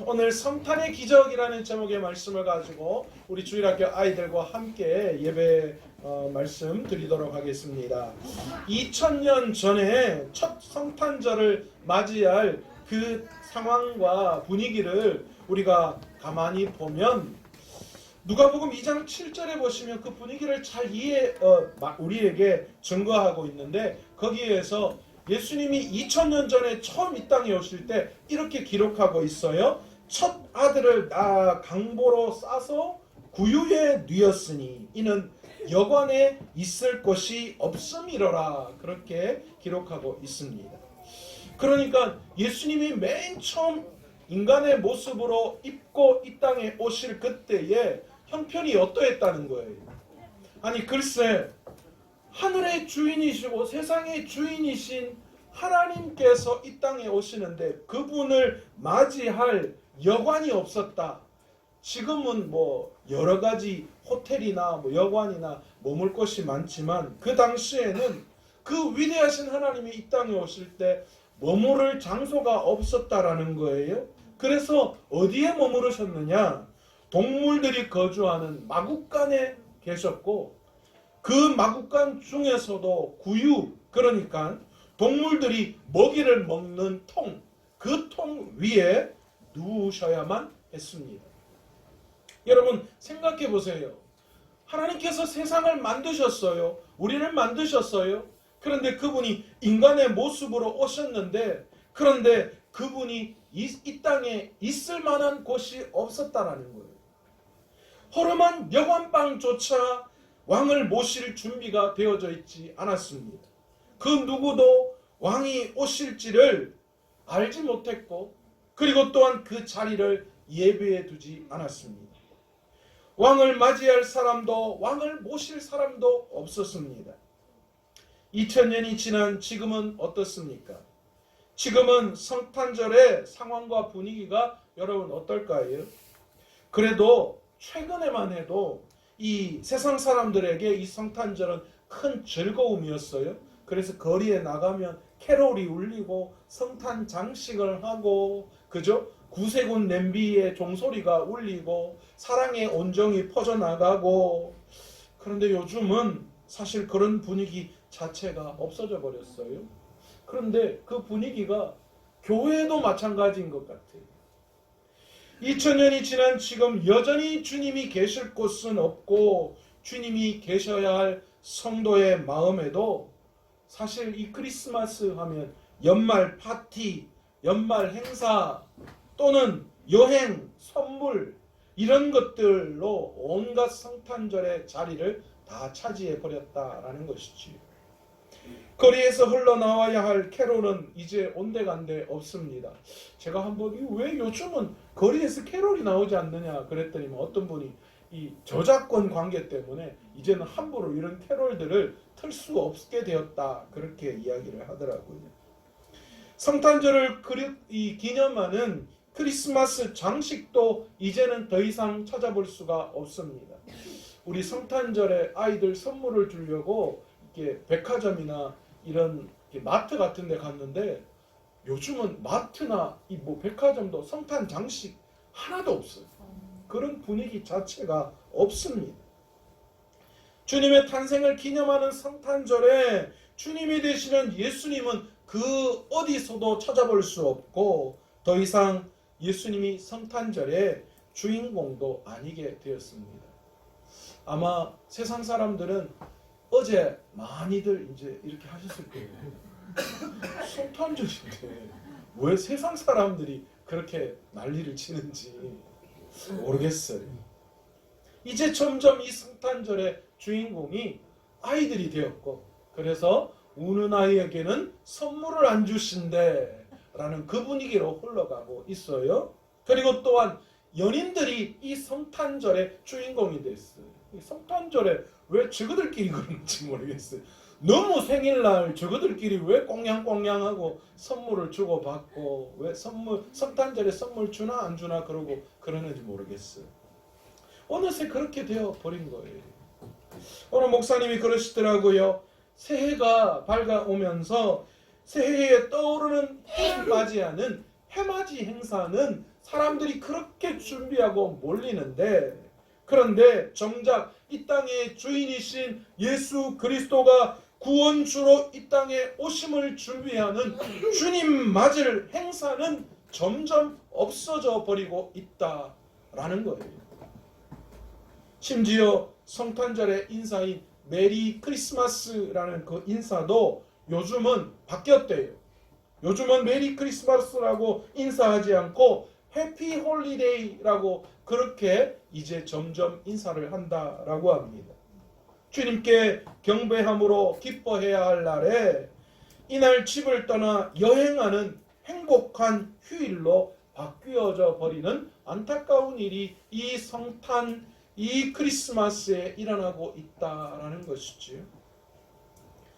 오늘 성탄의 기적이라는 제목의 말씀을 가지고 우리 주일학교 아이들과 함께 예배 말씀 드리도록 하겠습니다. 2000년 전에 첫 성탄절을 맞이할 그 상황과 분위기를 우리가 가만히 보면 누가복음 2장 7절에 보시면 그 분위기를 잘 우리에게 증거하고 있는데, 거기에서 예수님이 2000년 전에 처음 이 땅에 오실 때 이렇게 기록하고 있어요. 첫 아들을 낳아 강보로 싸서 구유에 뉘었으니 이는 여관에 있을 곳이 없음이로라. 그렇게 기록하고 있습니다. 그러니까 예수님이 맨 처음 인간의 모습으로 입고 이 땅에 오실 그때의 형편이 어떠했다는 거예요. 아니 글쎄, 하늘의 주인이시고 세상의 주인이신 하나님께서 이 땅에 오시는데 그분을 맞이할 여관이 없었다. 지금은 여러 가지 호텔이나 여관이나 머물 곳이 많지만 그 당시에는 그 위대하신 하나님이 이 땅에 오실 때 머무를 장소가 없었다라는 거예요. 그래서 어디에 머무르셨느냐? 동물들이 거주하는 마구간에 계셨고, 그 마구간 중에서도 구유, 그러니까 동물들이 먹이를 먹는 통, 그 통 위에 누우셔야만 했습니다. 여러분 생각해 보세요. 하나님께서 세상을 만드셨어요. 우리를 만드셨어요. 그런데 그분이 인간의 모습으로 오셨는데, 그런데 그분이 이 땅에 있을 만한 곳이 없었다라는 거예요. 허름한 여관방조차 왕을 모실 준비가 되어져 있지 않았습니다. 그 누구도 왕이 오실지를 알지 못했고, 그리고 또한 그 자리를 예비해 두지 않았습니다. 왕을 맞이할 사람도 왕을 모실 사람도 없었습니다. 2000년이 지난 지금은 어떻습니까? 지금은 성탄절의 상황과 분위기가 여러분 어떨까요? 그래도 최근에만 해도 이 세상 사람들에게 이 성탄절은 큰 즐거움이었어요. 그래서 거리에 나가면 캐롤이 울리고 성탄 장식을 하고, 그죠? 구세군 냄비의 종소리가 울리고 사랑의 온정이 퍼져나가고. 그런데 요즘은 사실 그런 분위기 자체가 없어져 버렸어요. 그런데 그 분위기가 교회도 마찬가지인 것 같아요. 2000년이 지난 지금 여전히 주님이 계실 곳은 없고, 주님이 계셔야 할 성도의 마음에도 사실 이 크리스마스 하면 연말 파티, 연말 행사 또는 여행, 선물, 이런 것들로 온갖 성탄절의 자리를 다 차지해 버렸다라는 것이지요. 거리에서 흘러나와야 할 캐롤은 이제 온데간데 없습니다. 제가 한번 왜 요즘은 거리에서 캐롤이 나오지 않느냐 그랬더니 어떤 분이 이 저작권 관계 때문에 이제는 함부로 이런 캐롤들을 틀 수 없게 되었다, 그렇게 이야기를 하더라고요. 성탄절을 기념하는 크리스마스 장식도 이제는 더 이상 찾아볼 수가 없습니다. 우리 성탄절에 아이들 선물을 주려고 이렇게 백화점이나 이런 마트 같은 데 갔는데, 요즘은 마트나 백화점도 성탄 장식 하나도 없어요. 그런 분위기 자체가 없습니다. 주님의 탄생을 기념하는 성탄절에 주님이 되시는 예수님은 그 어디서도 찾아볼 수 없고, 더 이상 예수님이 성탄절의 주인공도 아니게 되었습니다. 아마 세상 사람들은 어제 많이들 이제 이렇게 하셨을 거예요. 성탄절인데 왜 세상 사람들이 그렇게 난리를 치는지 모르겠어요. 이제 점점 이 성탄절의 주인공이 아이들이 되었고, 그래서 우는 아이에게는 선물을 안 주신대 라는 그 분위기로 흘러가고 있어요. 그리고 또한 연인들이 이 성탄절의 주인공이 됐어요. 이 성탄절에 왜 저거들끼리 그런지 모르겠어요. 너무 생일날 저거들끼리 왜 꽁냥꽁냥하고 선물을 주고받고, 왜 성탄절에 선물 주나 안 주나 그러는지 모르겠어요. 어느새 그렇게 되어 버린 거예요. 오늘 목사님이 그러시더라고요. 새해가 밝아오면서 새해에 떠오르는 해를 맞이하는 해맞이 행사는 사람들이 그렇게 준비하고 몰리는데, 그런데 정작 이 땅의 주인이신 예수 그리스도가 구원주로 이 땅에 오심을 준비하는 주님 맞을 행사는 점점 없어져 버리고 있다라는 거예요. 심지어 성탄절의 인사인 메리 크리스마스라는 그 인사도 요즘은 바뀌었대요. 요즘은 메리 크리스마스라고 인사하지 않고 해피 홀리데이라고 그렇게 이제 점점 인사를 한다라고 합니다. 주님께 경배함으로 기뻐해야 할 날에 이날 집을 떠나 여행하는 행복한 휴일로 바뀌어져 버리는 안타까운 일이 이 성탄, 이 크리스마스에 일어나고 있다라는 것이지요.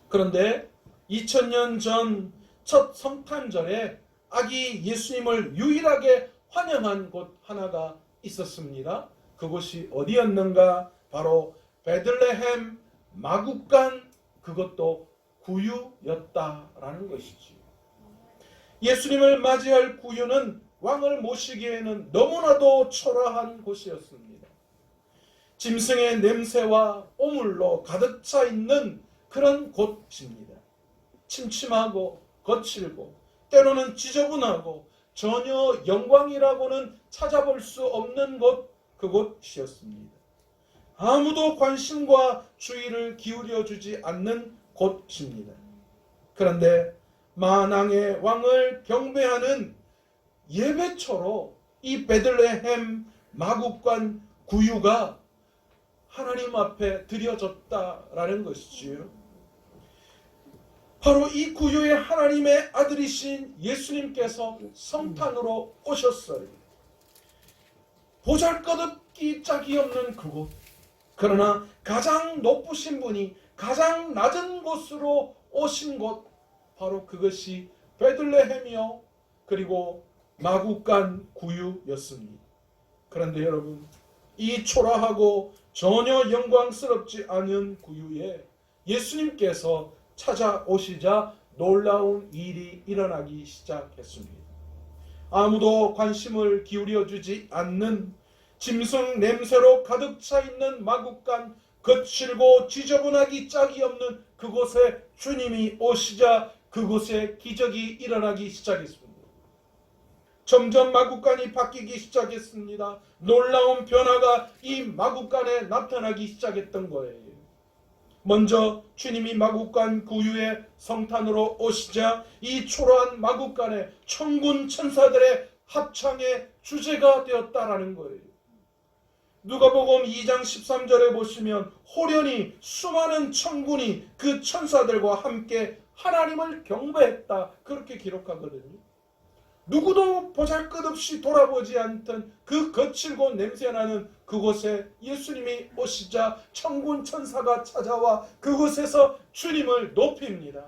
그런데 2000년 전 첫 성탄절에 아기 예수님을 유일하게 환영한 곳 하나가 있었습니다. 그곳이 어디였는가? 바로 베들레헴 마구간, 그것도 구유였다라는 것이지. 예수님을 맞이할 구유는 왕을 모시기에는 너무나도 초라한 곳이었습니다. 짐승의 냄새와 오물로 가득 차 있는 그런 곳입니다. 침침하고 거칠고 때로는 지저분하고 전혀 영광이라고는 찾아볼 수 없는 곳, 그곳이었습니다. 아무도 관심과 주의를 기울여 주지 않는 곳입니다. 그런데 만왕의 왕을 경배하는 예배처로 이 베들레헴 마구간 구유가 하나님 앞에 드려졌다라는 것이지요. 바로 이 구유의 하나님의 아들이신 예수님께서 성탄으로 오셨어요. 보잘것없기 짝이 없는 그곳, 그러나 가장 높으신 분이 가장 낮은 곳으로 오신 곳, 바로 그것이 베들레헴이요 그리고 마구간 구유였습니다. 그런데 여러분, 이 초라하고 전혀 영광스럽지 않은 구유에 예수님께서 찾아오시자 놀라운 일이 일어나기 시작했습니다. 아무도 관심을 기울여 주지 않는 짐승 냄새로 가득 차 있는 마구간, 거칠고 지저분하기 짝이 없는 그곳에 주님이 오시자 그곳에 기적이 일어나기 시작했습니다. 점점 마구간이 바뀌기 시작했습니다. 놀라운 변화가 이 마구간에 나타나기 시작했던 거예요. 먼저 주님이 마구간 구유의 성탄으로 오시자 이 초라한 마구간에 천군 천사들의 합창의 주제가 되었다라는 거예요. 누가복음 2장 13절에 보시면 호련히 수많은 천군이 그 천사들과 함께 하나님을 경배했다, 그렇게 기록하거든요. 누구도 보잘것없이 돌아보지 않던 그 거칠고 냄새나는 그곳에 예수님이 오시자 천군 천사가 찾아와 그곳에서 주님을 높입니다.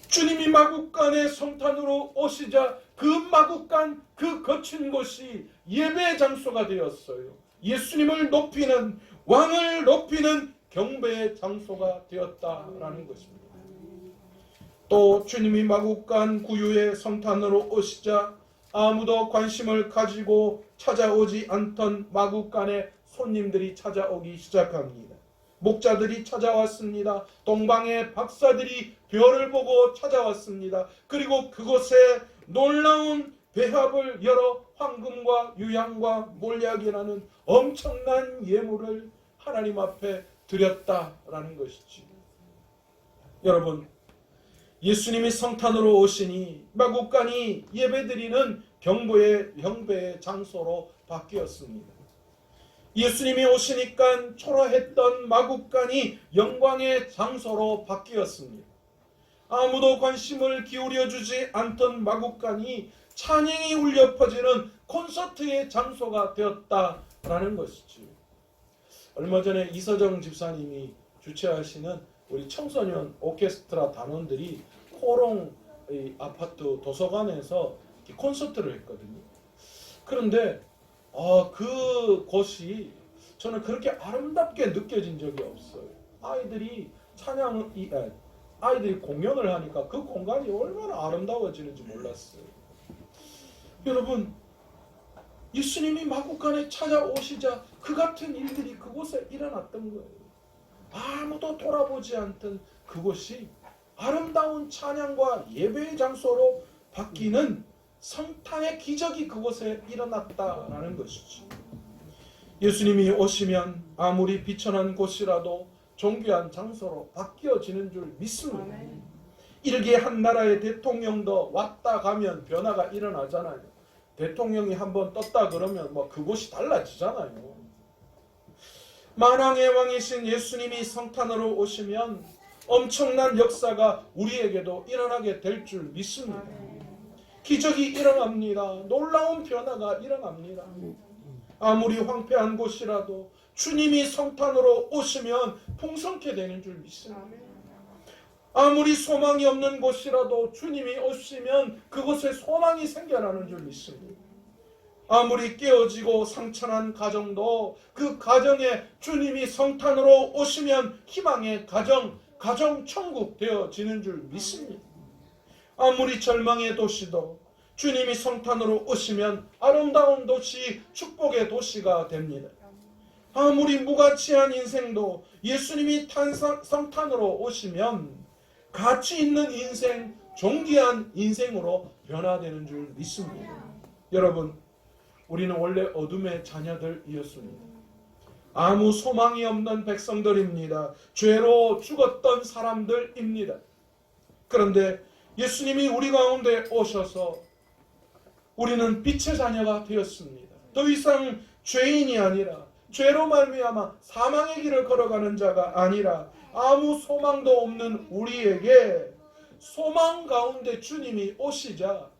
주님이 마구간의 성탄으로 오시자 그 마구간, 그 거친 곳이 예배 장소가 되었어요. 예수님을 높이는, 왕을 높이는 경배의 장소가 되었다라는 것입니다. 또 주님이 마구간 구유의 성탄으로 오시자 아무도 관심을 가지고 찾아오지 않던 마구간에 손님들이 찾아오기 시작합니다. 목자들이 찾아왔습니다. 동방의 박사들이 별을 보고 찾아왔습니다. 그리고 그곳에 놀라운 배합을 열어 황금과 유향과 몰약이라는 엄청난 예물을 하나님 앞에 드렸다라는 것이지. 여러분, 예수님이 성탄으로 오시니 마구간이 예배드리는 경배의 장소로 바뀌었습니다. 예수님이 오시니까 초라했던 마구간이 영광의 장소로 바뀌었습니다. 아무도 관심을 기울여 주지 않던 마구간이 찬양이 울려 퍼지는 콘서트의 장소가 되었다라는 것이죠. 얼마 전에 이서정 집사님이 주최하시는 우리 청소년 오케스트라 단원들이 코롱 아파트 도서관에서 콘서트를 했거든요. 그런데 그 곳이 저는 그렇게 아름답게 느껴진 적이 없어요. 아이들이 공연을 하니까 그 공간이 얼마나 아름다워지는지 몰랐어요. 여러분, 예수님이 마구간에 찾아오시자 그 같은 일들이 그곳에 일어났던 거예요. 아무도 돌아보지 않던 그곳이 아름다운 찬양과 예배의 장소로 바뀌는 성탄의 기적이 그곳에 일어났다라는 것이죠. 예수님이 오시면 아무리 비천한 곳이라도 존귀한 장소로 바뀌어지는 줄 믿습니다. 이렇게 한 나라의 대통령도 왔다 가면 변화가 일어나잖아요. 대통령이 한번 떴다 그러면 뭐 그곳이 달라지잖아요. 만왕의 왕이신 예수님이 성탄으로 오시면 엄청난 역사가 우리에게도 일어나게 될 줄 믿습니다. 기적이 일어납니다. 놀라운 변화가 일어납니다. 아무리 황폐한 곳이라도 주님이 성탄으로 오시면 풍성케 되는 줄 믿습니다. 아무리 소망이 없는 곳이라도 주님이 오시면 그곳에 소망이 생겨나는 줄 믿습니다. 아무리 깨어지고 상처난 가정도 그 가정에 주님이 성탄으로 오시면 희망의 가정 천국 되어지는 줄 믿습니다. 아무리 절망의 도시도 주님이 성탄으로 오시면 아름다운 도시, 축복의 도시가 됩니다. 아무리 무가치한 인생도 예수님이 성탄으로 오시면 가치 있는 인생, 존귀한 인생으로 변화되는 줄 믿습니다. 여러분, 우리는 원래 어둠의 자녀들이었습니다. 아무 소망이 없는 백성들입니다. 죄로 죽었던 사람들입니다. 그런데 예수님이 우리 가운데 오셔서 우리는 빛의 자녀가 되었습니다. 더 이상 죄인이 아니라 죄로 말미암아 사망의 길을 걸어가는 자가 아니라 아무 소망도 없는 우리에게 소망 가운데 주님이 오시자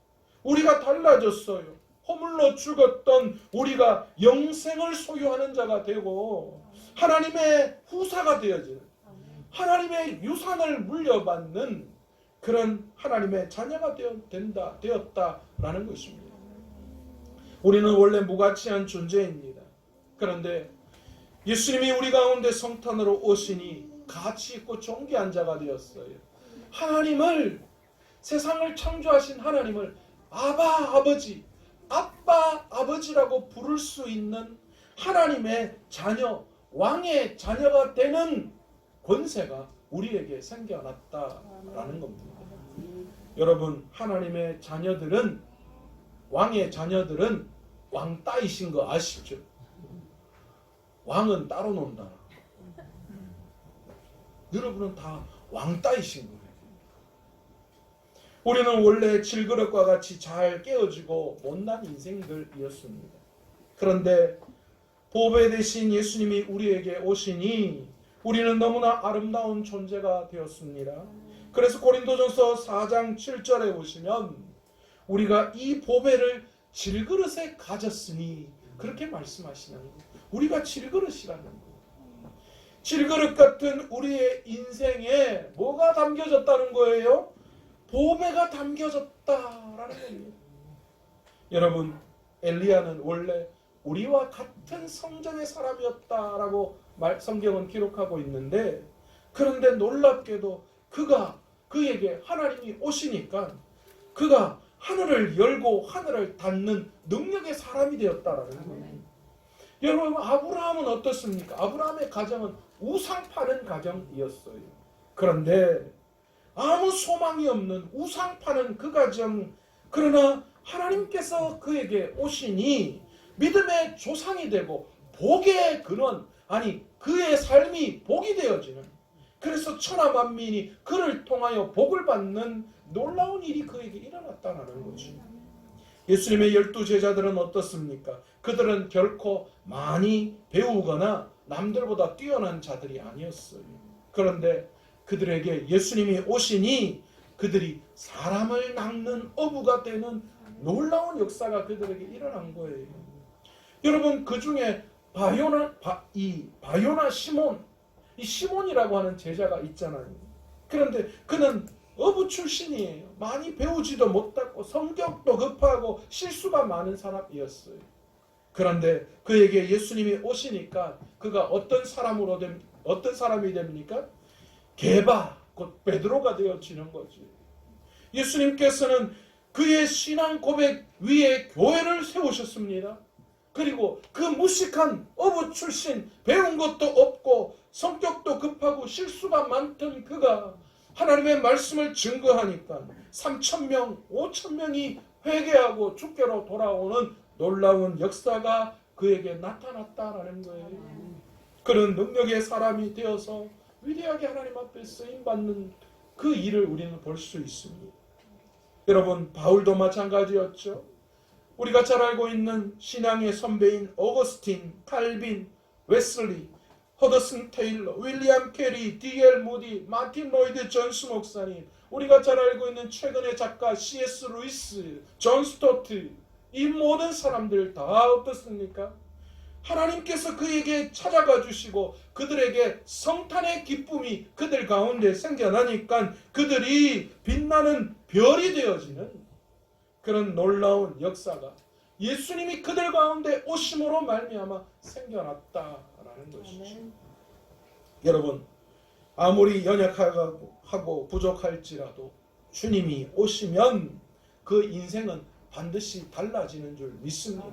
우리가 달라졌어요. 허물로 죽었던 우리가 영생을 소유하는 자가 되고 하나님의 후사가 되어지는, 하나님의 유산을 물려받는 그런 하나님의 자녀가 되었다라는 것입니다. 우리는 원래 무가치한 존재입니다. 그런데 예수님이 우리 가운데 성탄으로 오시니 가치 있고 존귀한 자가 되었어요. 하나님을, 세상을 창조하신 하나님을 아버지, 아빠, 아버지라고 부를 수 있는 하나님의 자녀, 왕의 자녀가 되는 권세가 우리에게 생겨났다라는 겁니다. 여러분, 하나님의 자녀들은, 왕의 자녀들은 왕 따이신 거 아시죠? 왕은 따로 논다. 여러분은 다 왕 따이신 거예요. 우리는 원래 질그릇과 같이 잘 깨어지고 못난 인생들이었습니다. 그런데 보배 대신 예수님이 우리에게 오시니 우리는 너무나 아름다운 존재가 되었습니다. 그래서 고린도전서 4장 7절에 보시면 우리가 이 보배를 질그릇에 가졌으니 그렇게 말씀하시는 거예요. 우리가 질그릇이라는 거예요. 질그릇 같은 우리의 인생에 뭐가 담겨졌다는 거예요? 보배가 담겨졌다라는 겁니다. 여러분, 엘리야는 원래 우리와 같은 성전의 사람이었다라고 성경은 기록하고 있는데, 그런데 놀랍게도 그에게 하나님이 오시니까 그가 하늘을 열고 하늘을 닫는 능력의 사람이 되었다라는 거예요. 여러분, 아브라함은 어떻습니까? 아브라함의 가정은 우상 파는 가정이었어요. 그런데 아무 소망이 없는 우상 파는 그 가정, 그러나 하나님께서 그에게 오시니 믿음의 조상이 되고 복의 근원, 아니 그의 삶이 복이 되어지는, 그래서 천하 만민이 그를 통하여 복을 받는 놀라운 일이 그에게 일어났다는 거죠. 예수님의 12제자들은 어떻습니까? 그들은 결코 많이 배우거나 남들보다 뛰어난 자들이 아니었어요. 그런데 그들에게 예수님이 오시니 그들이 사람을 낚는 어부가 되는 놀라운 역사가 그들에게 일어난 거예요. 여러분, 그 중에 바요나 시몬, 이 시몬이라고 하는 제자가 있잖아요. 그런데 그는 어부 출신이에요. 많이 배우지도 못하고 성격도 급하고 실수가 많은 사람이었어요. 그런데 그에게 예수님이 오시니까 그가 어떤 사람이 됩니까? 게바, 곧 베드로가 되어지는 거지. 예수님께서는 그의 신앙 고백 위에 교회를 세우셨습니다. 그리고 그 무식한 어부 출신, 배운 것도 없고 성격도 급하고 실수가 많던 그가 하나님의 말씀을 증거하니까 3,000명, 5,000명이 회개하고 주께로 돌아오는 놀라운 역사가 그에게 나타났다라는 거예요. 그런 능력의 사람이 되어서 위대하게 하나님 앞에 쓰임받는 그 일을 우리는 볼 수 있습니다. 여러분, 바울도 마찬가지였죠. 우리가 잘 알고 있는 신앙의 선배인 어거스틴, 칼빈, 웨슬리, 허더슨 테일러, 윌리엄 캐리, D.L. 무디, 마틴 로이드 존스 목사님, 우리가 잘 알고 있는 최근의 작가 C.S. 루이스, 존 스토트, 이 모든 사람들 다 어떻습니까? 하나님께서 그에게 찾아가 주시고 그들에게 성탄의 기쁨이 그들 가운데 생겨나니까 그들이 빛나는 별이 되어지는 그런 놀라운 역사가 예수님이 그들 가운데 오심으로 말미암아 생겨났다라는 것이죠. 여러분, 아무리 연약하고 부족할지라도 주님이 오시면 그 인생은 반드시 달라지는 줄 믿습니다.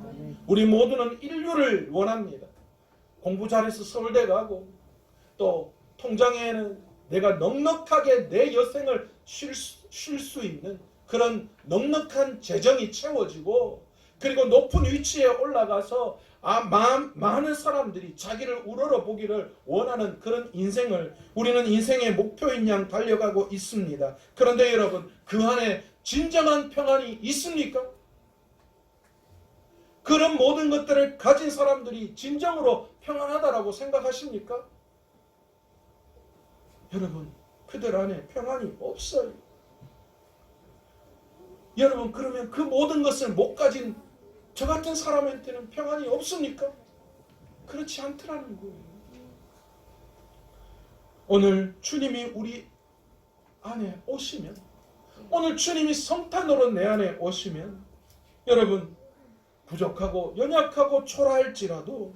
우리 모두는 인류를 원합니다. 공부 잘해서 서울대 가고 또 통장에는 내가 넉넉하게 내 여생을 쉴 수 있는 그런 넉넉한 재정이 채워지고 그리고 높은 위치에 올라가서 많은 사람들이 자기를 우러러보기를 원하는 그런 인생을 우리는 인생의 목표인 양 달려가고 있습니다. 그런데 여러분, 그 안에 진정한 평안이 있습니까? 그런 모든 것들을 가진 사람들이 진정으로 평안하다라고 생각하십니까? 여러분, 그들 안에 평안이 없어요. 여러분, 그러면 그 모든 것을 못 가진 저 같은 사람한테는 평안이 없습니까? 그렇지 않더라는 거예요. 오늘 주님이 우리 안에 오시면, 오늘 주님이 성탄으로 내 안에 오시면, 여러분, 부족하고 연약하고 초라할지라도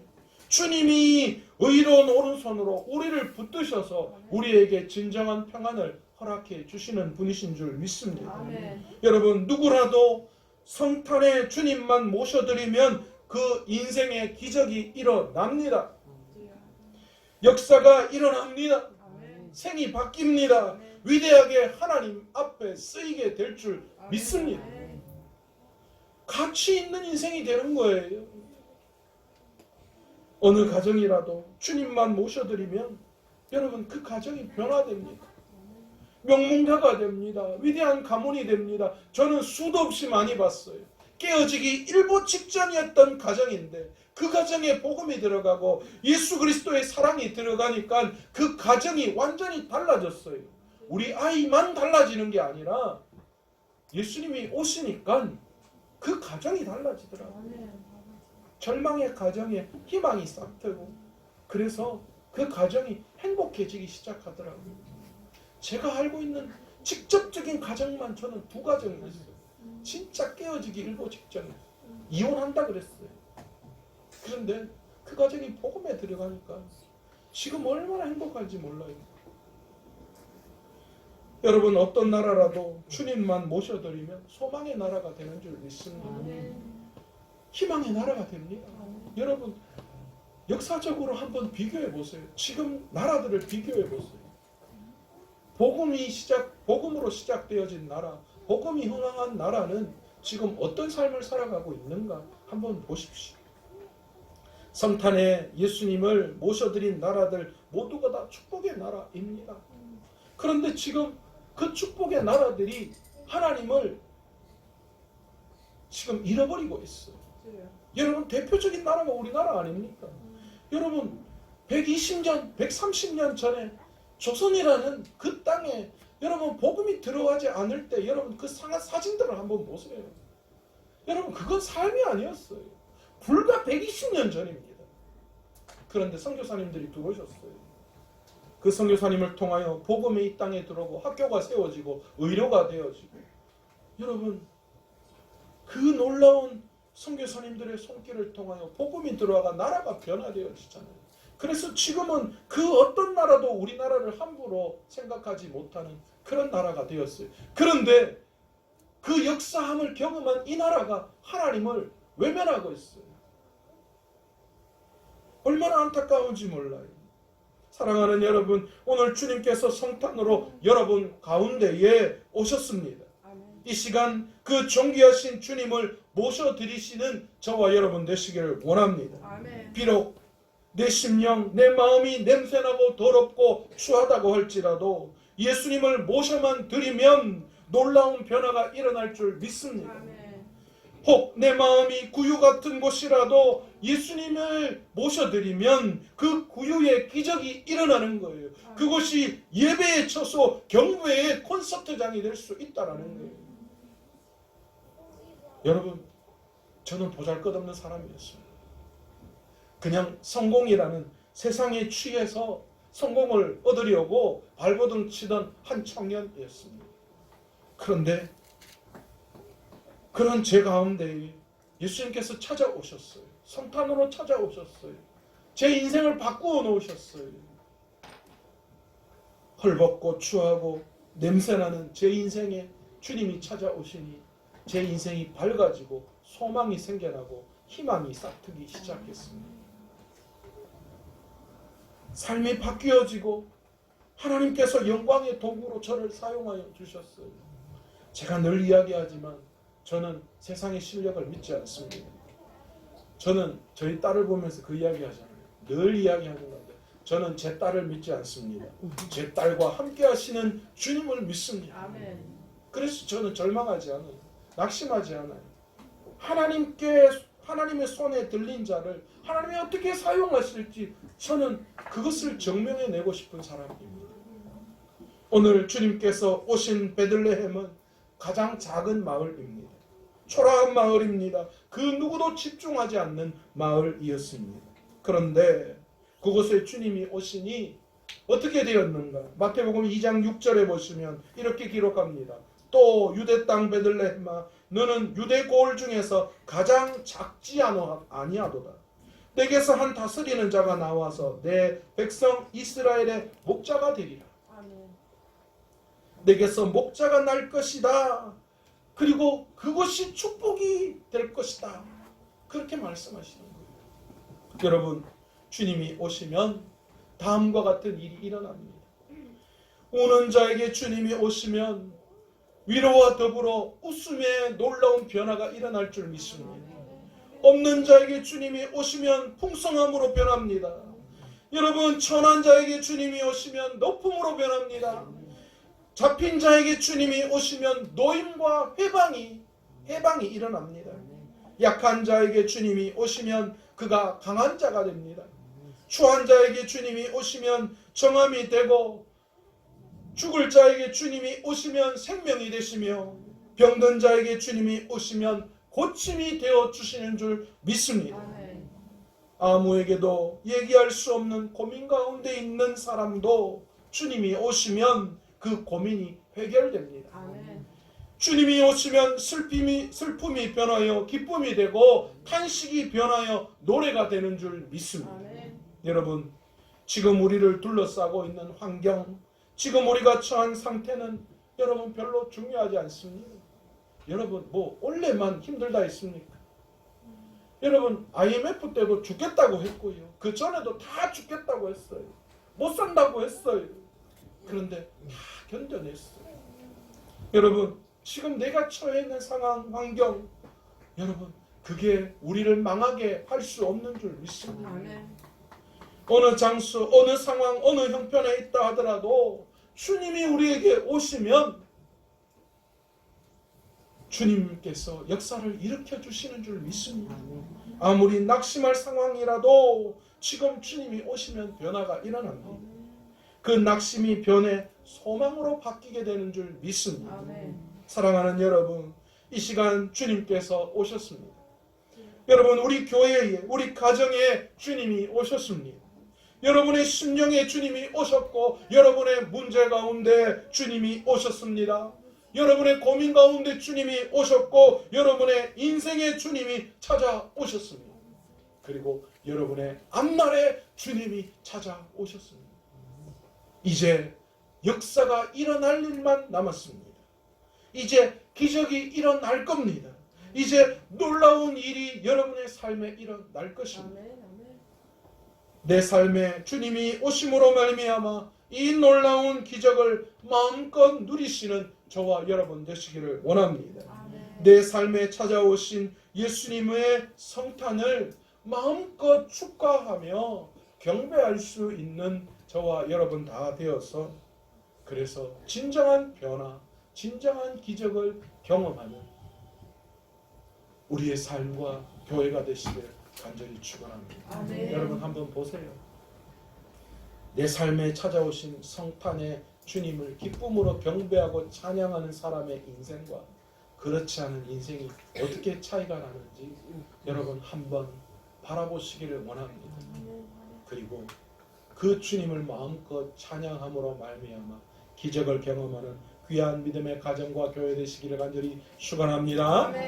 주님이 의로운 오른손으로 우리를 붙드셔서 우리에게 진정한 평안을 허락해 주시는 분이신 줄 믿습니다. 아멘. 여러분, 누구라도 성탄에 주님만 모셔드리면 그 인생의 기적이 일어납니다. 역사가 일어납니다. 아멘. 생이 바뀝니다. 위대하게 하나님 앞에 쓰이게 될 줄 믿습니다. 가치 있는 인생이 되는 거예요. 어느 가정이라도 주님만 모셔드리면 여러분, 그 가정이 변화됩니다. 명문가가 됩니다. 위대한 가문이 됩니다. 저는 수도 없이 많이 봤어요. 깨어지기 일보 직전이었던 가정인데 그 가정에 복음이 들어가고 예수 그리스도의 사랑이 들어가니까 그 가정이 완전히 달라졌어요. 우리 아이만 달라지는 게 아니라 예수님이 오시니까 그 가정이 달라지더라고요. 절망의 가정에 희망이 싹 트고 그래서 그 가정이 행복해지기 시작하더라고요. 제가 알고 있는 직접적인 가정만 저는 2가정이 있어요. 진짜 깨어지기 일보 직전에 이혼한다 그랬어요. 그런데 그 가정이 복음에 들어가니까 지금 얼마나 행복한지 몰라요. 여러분, 어떤 나라라도 주님만 모셔드리면 소망의 나라가 되는 줄 믿습니다. 희망의 나라가 됩니다. 여러분, 역사적으로 한번 비교해 보세요. 지금 나라들을 비교해 보세요. 복음으로 시작되어진 나라, 복음이 흥황한 나라는 지금 어떤 삶을 살아가고 있는가 한번 보십시오. 성탄에 예수님을 모셔드린 나라들 모두가 다 축복의 나라입니다. 그런데 지금 그 축복의 나라들이 하나님을 지금 잃어버리고 있어요. 여러분, 대표적인 나라가 우리나라 아닙니까? 여러분, 120년, 130년 전에 조선이라는 그 땅에 여러분 복음이 들어가지 않을 때 여러분 그 사진들을 한번 보세요. 여러분, 그건 삶이 아니었어요. 불과 120년 전입니다. 그런데 선교사님들이 들어오셨어요. 그 선교사님을 통하여 복음이 이 땅에 들어오고 학교가 세워지고 의료가 되어지고 여러분, 그 놀라운 선교사님들의 손길을 통하여 복음이 들어와가 나라가 변화되어지잖아요. 그래서 지금은 그 어떤 나라도 우리나라를 함부로 생각하지 못하는 그런 나라가 되었어요. 그런데 그 역사함을 경험한 이 나라가 하나님을 외면하고 있어요. 얼마나 안타까운지 몰라요. 사랑하는 여러분, 오늘 주님께서 성탄으로 여러분 가운데에 오셨습니다. 이 시간 그 존귀하신 주님을 모셔드리시는 저와 여러분 되시기를 원합니다. 비록 내 심령, 내 마음이 냄새나고 더럽고 추하다고 할지라도 예수님을 모셔만 드리면 놀라운 변화가 일어날 줄 믿습니다. 혹 내 마음이 구유 같은 곳이라도 예수님을 모셔드리면 그 구유의 기적이 일어나는 거예요. 그곳이 예배의 처소, 경배의 콘서트장이 될 수 있다는 거예요. 여러분, 저는 보잘것없는 사람이었습니다. 그냥 성공이라는 세상에 취해서 성공을 얻으려고 발버둥 치던 한 청년이었습니다. 그런데 그런 제 가운데 예수님께서 찾아오셨어요. 성탄으로 찾아오셨어요. 제 인생을 바꾸어 놓으셨어요. 헐벗고 추하고 냄새나는 제 인생에 주님이 찾아오시니 제 인생이 밝아지고 소망이 생겨나고 희망이 싹트기 시작했습니다. 삶이 바뀌어지고 하나님께서 영광의 도구로 저를 사용하여 주셨어요. 제가 늘 이야기하지만 저는 세상의 실력을 믿지 않습니다. 저는 저희 딸을 보면서 그 이야기 하잖아요. 늘 이야기하는 건데 저는 제 딸을 믿지 않습니다. 제 딸과 함께 하시는 주님을 믿습니다. 그래서 저는 절망하지 않아요. 낙심하지 않아요. 하나님의 손에 들린 자를 하나님이 어떻게 사용하실지 저는 그것을 증명해내고 싶은 사람입니다. 오늘 주님께서 오신 베들레헴은 가장 작은 마을입니다. 초라한 마을입니다. 그 누구도 집중하지 않는 마을이었습니다. 그런데 그곳에 주님이 오시니 어떻게 되었는가? 마태복음 2장 6절에 보시면 이렇게 기록합니다. 또 유대 땅 베들레헴아 너는 유대 고을 중에서 가장 작지 아니하도다. 내게서 한 다스리는 자가 나와서 내 백성 이스라엘의 목자가 되리라. 내게서 목자가 날 것이다. 그리고 그것이 축복이 될 것이다. 그렇게 말씀하시는 거예요. 여러분, 주님이 오시면 다음과 같은 일이 일어납니다. 우는 자에게 주님이 오시면 위로와 더불어 웃음의 놀라운 변화가 일어날 줄 믿습니다. 없는 자에게 주님이 오시면 풍성함으로 변합니다. 여러분, 천한 자에게 주님이 오시면 높음으로 변합니다. 잡힌 자에게 주님이 오시면 노임과 해방이 일어납니다. 약한 자에게 주님이 오시면 그가 강한 자가 됩니다. 추한 자에게 주님이 오시면 정함이 되고 죽을 자에게 주님이 오시면 생명이 되시며 병든 자에게 주님이 오시면 고침이 되어 주시는 줄 믿습니다. 아무에게도 얘기할 수 없는 고민 가운데 있는 사람도 주님이 오시면 그 고민이 해결됩니다. 주님이 오시면 슬픔이 변하여 기쁨이 되고 탄식이 변하여 노래가 되는 줄 믿습니다. 여러분, 지금 우리를 둘러싸고 있는 환경, 지금 우리가 처한 상태는 여러분 별로 중요하지 않습니다. 여러분, 뭐 원래만 힘들다 했습니까? 여러분, IMF 때도 죽겠다고 했고요. 그 전에도 다 죽겠다고 했어요. 못 산다고 했어요. 그런데 다 견뎌냈어요. 여러분, 지금 내가 처해 있는 상황, 환경, 여러분, 그게 우리를 망하게 할 수 없는 줄 믿습니다. 어느 장소, 어느 상황, 어느 형편에 있다 하더라도 주님이 우리에게 오시면 주님께서 역사를 일으켜 주시는 줄 믿습니다. 아무리 낙심할 상황이라도 지금 주님이 오시면 변화가 일어납니다. 그 낙심이 변해 소망으로 바뀌게 되는 줄 믿습니다. 사랑하는 여러분, 이 시간 주님께서 오셨습니다. 여러분, 우리 교회에, 우리 가정에 주님이 오셨습니다. 여러분의 심령에 주님이 오셨고 여러분의 문제 가운데 주님이 오셨습니다. 여러분의 고민 가운데 주님이 오셨고 여러분의 인생에 주님이 찾아오셨습니다. 그리고 여러분의 앞날에 주님이 찾아오셨습니다. 이제 역사가 일어날 일만 남았습니다. 이제 기적이 일어날 겁니다. 이제 놀라운 일이 여러분의 삶에 일어날 것입니다. 내 삶에 주님이 오심으로 말미암아 이 놀라운 기적을 마음껏 누리시는 저와 여러분 되시기를 원합니다. 내 삶에 찾아오신 예수님의 성탄을 마음껏 축하하며 경배할 수 있는 저와 여러분 다 되어서 그래서 진정한 변화, 진정한 기적을 경험하는 우리의 삶과 교회가 되시길 간절히 축원합니다. 여러분 한번 보세요. 내 삶에 찾아오신 성탄의 주님을 기쁨으로 경배하고 찬양하는 사람의 인생과 그렇지 않은 인생이 어떻게 차이가 나는지 여러분 한번 바라보시기를 원합니다. 그리고 그 주님을 마음껏 찬양함으로 말미암아 기적을 경험하는 귀한 믿음의 가정과 교회 되시기를 간절히 축원합니다.